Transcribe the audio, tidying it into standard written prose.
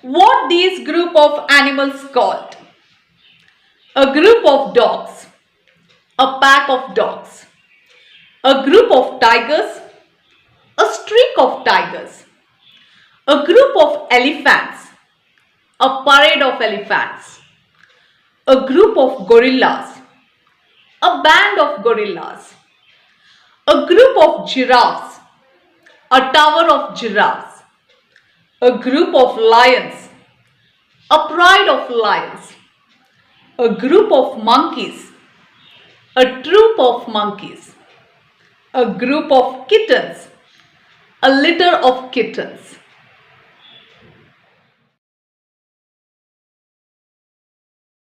What these group of animals called? A group of dogs, a pack of dogs, a group of tigers, a streak of tigers, a group of elephants, a parade of elephants, a group of gorillas, a band of gorillas, a group of giraffes, a tower of giraffes, a group of lions, a pride of lions, a group of monkeys, a troop of monkeys, a group of kittens, a litter of kittens,